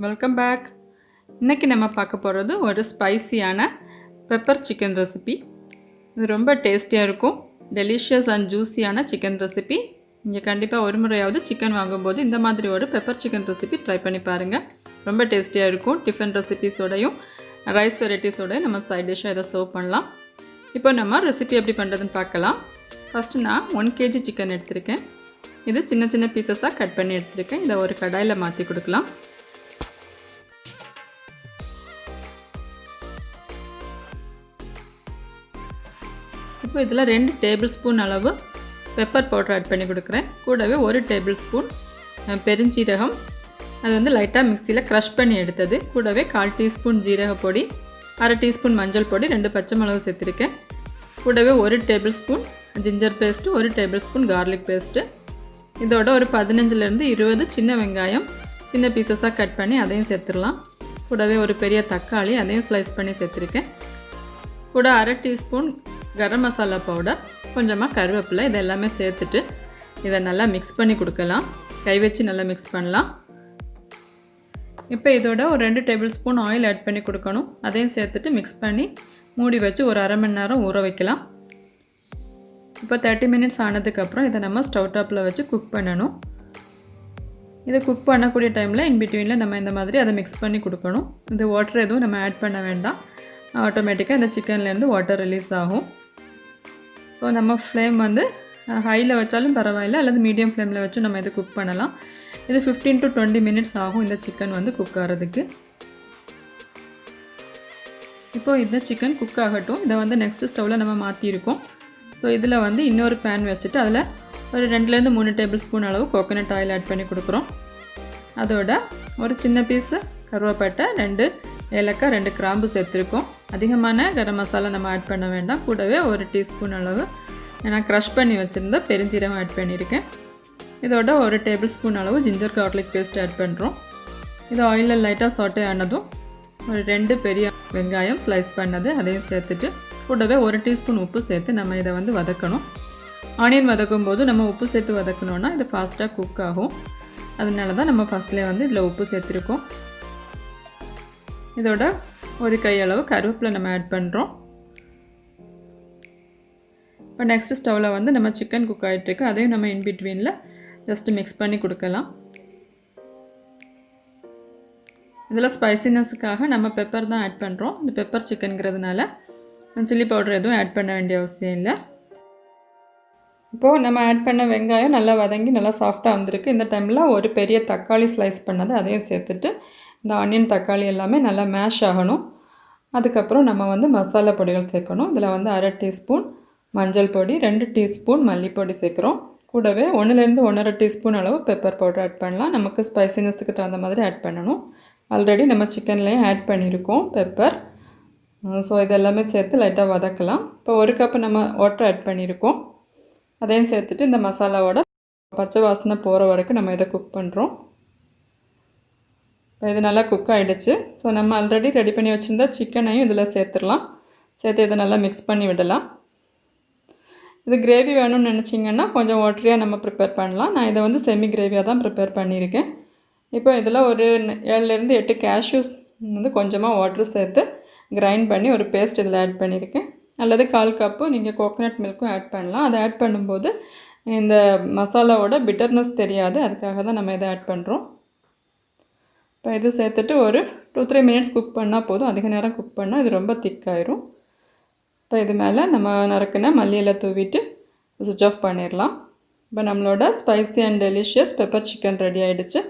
Welcome back. இன்றைக்கி நம்ம பார்க்க போகிறது ஒரு ஸ்பைசியான பெப்பர் சிக்கன் ரெசிபி. இது ரொம்ப டேஸ்டியாக இருக்கும். டெலிஷியஸ் அண்ட் ஜூஸியான சிக்கன் ரெசிபி. நீங்கள் கண்டிப்பாக ஒரு முறையாவது சிக்கன் வாங்கும்போது இந்த மாதிரி ஒரு பெப்பர் சிக்கன் ரெசிபி ட்ரை பண்ணி பாருங்கள். ரொம்ப டேஸ்டியாக இருக்கும். டிஃபன் ரெசிபிஸோடையும் ரைஸ் வெரைட்டிஸோடையும் நம்ம சைட் டிஷ்ஷாக இதை சர்வ் பண்ணலாம். இப்போ நம்ம ரெசிபி எப்படி பண்ணுறதுன்னு பார்க்கலாம். ஃபஸ்ட்டு நான் 1 kg சிக்கன் எடுத்திருக்கேன். இது சின்ன சின்ன பீசஸாக கட் பண்ணி எடுத்துருக்கேன். இதை ஒரு கடாயில் மாற்றி கொடுக்கலாம். இப்போ இதில் 2 டேபிள் ஸ்பூன் அளவு பெப்பர் பவுடர் ஆட் பண்ணி கொடுக்குறேன். கூடவே 1 டேபிள் ஸ்பூன் பெருஞ்சீரகம், அது வந்து லைட்டாக மிக்சியில் க்ரஷ் பண்ணி எடுத்தது. கூடவே 1/4 டீஸ்பூன் ஜீரக பொடி, 1/2 டீஸ்பூன் மஞ்சள் பொடி, 2 பச்சை மிளகு சேர்த்துருக்கேன். கூடவே 1 table spoon ginger paste, 1 table spoon garlic paste. இதோட ஒரு 15லேருந்து 20 சின்ன வெங்காயம் சின்ன பீசஸாக கட் பண்ணி அதையும் சேர்த்துடலாம். கூடவே ஒரு பெரிய தக்காளி அதையும் ஸ்லைஸ் பண்ணி சேர்த்துருக்கேன். கூட 1/2 டீஸ்பூன் கரம் மசாலா பவுடர், கொஞ்சமாக கருவேப்பிலை, இது எல்லாமே சேர்த்துட்டு இதை நல்லா மிக்ஸ் பண்ணி கொடுக்கலாம். கை வச்சு நல்லா மிக்ஸ் பண்ணலாம். இப்போ இதோட ஒரு 2 டேபிள் ஸ்பூன் ஆயில் ஆட் பண்ணி கொடுக்கணும். அதையும் சேர்த்துட்டு மிக்ஸ் பண்ணி மூடி வச்சு ஒரு 1/2 மணி நேரம் ஊற வைக்கலாம். இப்போ 30 மினிட்ஸ் ஆனதுக்கப்புறம் இதை நம்ம ஸ்டவ் டாப்பில் வச்சு குக் பண்ணணும். இதை குக் பண்ணக்கூடிய டைமில் இன்பிட்வீனில் நம்ம இந்த மாதிரி அதை மிக்ஸ் பண்ணி கொடுக்கணும். இந்த வாட்டர் எதுவும் நம்ம ஆட் பண்ண வேண்டாம். ஆட்டோமேட்டிக்காக இந்த சிக்கன்லேருந்து வாட்டர் ரிலீஸ் ஆகும். ஸோ நம்ம ஃப்ளேம் வந்து ஹையில் வச்சாலும் பரவாயில்ல, அல்லது மீடியம் ஃப்ளேமில் வச்சும் நம்ம இதை குக் பண்ணலாம். இது 15 to 20 மினிட்ஸ் ஆகும் இந்த சிக்கன் வந்து குக் ஆகிறதுக்கு. இப்போது இந்த சிக்கன் குக் ஆகட்டும். இதை வந்து நெக்ஸ்ட்டு ஸ்டவ்வில் நம்ம மாற்றிருக்கோம். ஸோ இதில் வந்து இன்னொரு பேன் வச்சுட்டு அதில் ஒரு 2லேருந்து 3 டேபிள் ஸ்பூன் அளவு கோகோனட் ஆயில் ஆட் பண்ணி கொடுக்குறோம். அதோட ஒரு சின்ன பீஸு கருவேப்பட்டை, 2 ஏலக்காய், 2 கிராம்பு சேர்த்துருக்கோம். அதிகமான கரம் மசாலா நம்ம ஆட் பண்ண வேண்டாம். கூடவே 1 டீஸ்பூன் அளவு நான் க்ரஷ் பண்ணி வச்சுருந்த பெருஞ்சீரகம் ஆட் பண்ணியிருக்கேன். இதோட 1 டேபிள் ஸ்பூன் அளவு ஜிஞ்சர் கார்லிக் பேஸ்ட் ஆட் பண்ணுறோம். இது ஆயிலில் லைட்டாக சாட்டே ஆனதும் ஒரு 2 பெரிய வெங்காயம் ஸ்லைஸ் பண்ணது அதையும் சேர்த்துட்டு கூடவே 1 டீஸ்பூன் உப்பு சேர்த்து நம்ம இதை வந்து வதக்கணும். ஆனியன் வதக்கும் போது நம்ம உப்பு சேர்த்து வதக்கணுன்னா இது ஃபாஸ்ட்டாக குக் ஆகும். அதனால தான் நம்ம ஃபஸ்ட்லேயே வந்து இதில் உப்பு சேர்த்துருக்கோம். இதோட ஒரு கையளவு கருவேப்பிலை நம்ம ஆட் பண்ணுறோம். இப்போ நெக்ஸ்ட்டு ஸ்டவ்வில் வந்து நம்ம சிக்கன் குக் ஆகிட்டுருக்கு. அதையும் நம்ம இன்பிட்வீனில் ஜஸ்ட்டு மிக்ஸ் பண்ணி கொடுக்கலாம். இதில் ஸ்பைசினஸுக்காக நம்ம பெப்பர் தான் ஆட் பண்ணுறோம். இந்த பெப்பர் சிக்கனுங்கிறதுனால சில்லி பவுடர் எதுவும் ஆட் பண்ண வேண்டிய அவசியம் இல்லை. இப்போது நம்ம ஆட் பண்ண வெங்காயம் நல்லா வதங்கி நல்லா சாஃப்டாக வந்திருக்கு. இந்த டைமில் ஒரு பெரிய தக்காளி ஸ்லைஸ் பண்ணது அதையும் சேர்த்துட்டு இந்த ஆனியன் தக்காளி எல்லாமே நல்லா மேஷ் ஆகணும். அதுக்கப்புறம் நம்ம வந்து மசாலா பொடிகள் சேர்க்கணும். இதில் வந்து 1/2 டீஸ்பூன் மஞ்சள் பொடி, 2 டீஸ்பூன் மல்லிப்பொடி சேர்க்குறோம். கூடவே 1லேருந்து 1/2 டீஸ்பூன் அளவு பெப்பர் பவுடர் ஆட் பண்ணலாம். நமக்கு ஸ்பைசினஸுக்கு தகுந்த மாதிரி ஆட் பண்ணணும். ஆல்ரெடி நம்ம சிக்கன்லேயும் ஆட் பண்ணியிருக்கோம் பெப்பர். ஸோ இதெல்லாமே சேர்த்து லைட்டாக வதக்கலாம். இப்போ 1 கப்பு நம்ம வாட்டர் ஆட் பண்ணியிருக்கோம். அதையும் சேர்த்துட்டு இந்த மசாலாவோட பச்சை வாசனை போகிற வரைக்கும் நம்ம இதை குக் பண்ணுறோம். இப்போ இது நல்லா குக் ஆகிடுச்சு. ஸோ நம்ம ஆல்ரெடி ரெடி பண்ணி வச்சுருந்தா சிக்கனையும் இதில் சேர்த்துடலாம். சேர்த்து இதை நல்லா மிக்ஸ் பண்ணி விடலாம். இது கிரேவி வேணும்னு நினச்சிங்கன்னா கொஞ்சம் வாட்டரியாக நம்ம ப்ரிப்பேர் பண்ணலாம். நான் இதை வந்து செமி கிரேவியாக தான் ப்ரிப்பேர் பண்ணியிருக்கேன். இப்போ இதில் ஒரு 7லேருந்து 8 கேஷ்யூஸ் வந்து கொஞ்சமாக வாட்டர் சேர்த்து கிரைண்ட் பண்ணி ஒரு பேஸ்ட் இதில் ஆட் பண்ணியிருக்கேன். அல்லது 1/4 கப்பு நீங்கள் கோகோனட் மில்க்கும் ஆட் பண்ணலாம். அதை ஆட் பண்ணும்போது இந்த மசாலாவோட பிட்டர்னஸ் தெரியாது. அதுக்காக தான் நம்ம இதை ஆட் பண்ணுறோம். இப்போ இது சேர்த்துட்டு ஒரு 2-3 மினிட்ஸ் குக் பண்ணால் போதும். அதிக நேரம் குக் பண்ணால் இது ரொம்ப திக்காயிரும். இப்போ இது மேலே நம்ம நறுக்குன மல்லியில் தூவிட்டு சுவிட்ச் ஆஃப் பண்ணிடலாம். இப்போ நம்மளோட spicy and delicious pepper chicken ready ஆகிடுச்சு.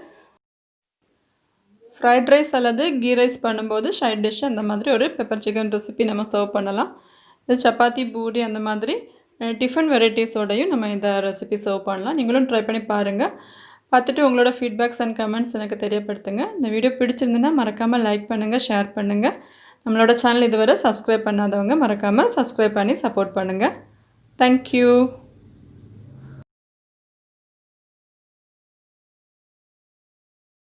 ஃப்ரைட் ரைஸ் அல்லது கீ ரைஸ் பண்ணும்போது சைட் டிஷ் அந்த மாதிரி ஒரு பெப்பர் சிக்கன் ரெசிபி நம்ம சர்வ் பண்ணலாம். இது சப்பாத்தி, பூரி அந்த மாதிரி டிஃபன் வெரைட்டிஸோடையும் நம்ம இந்த ரெசிபி சர்வ் பண்ணலாம். நீங்களும் ட்ரை பண்ணி பாருங்கள். பார்த்துட்டு உங்களோட ஃபீட்பேக்ஸ் அண்ட் கமெண்ட்ஸ் எனக்கு தெரியப்படுத்துங்க. இந்த வீடியோ பிடிச்சிருந்துன்னா மறக்காமல் லைக் பண்ணுங்கள், ஷேர் பண்ணுங்கள். நம்மளோட சேனல் இதுவரை சப்ஸ்கிரைப் பண்ணாதவங்க மறக்காமல் சப்ஸ்கிரைப் பண்ணி சப்போர்ட் பண்ணுங்கள். தேங்க்யூ.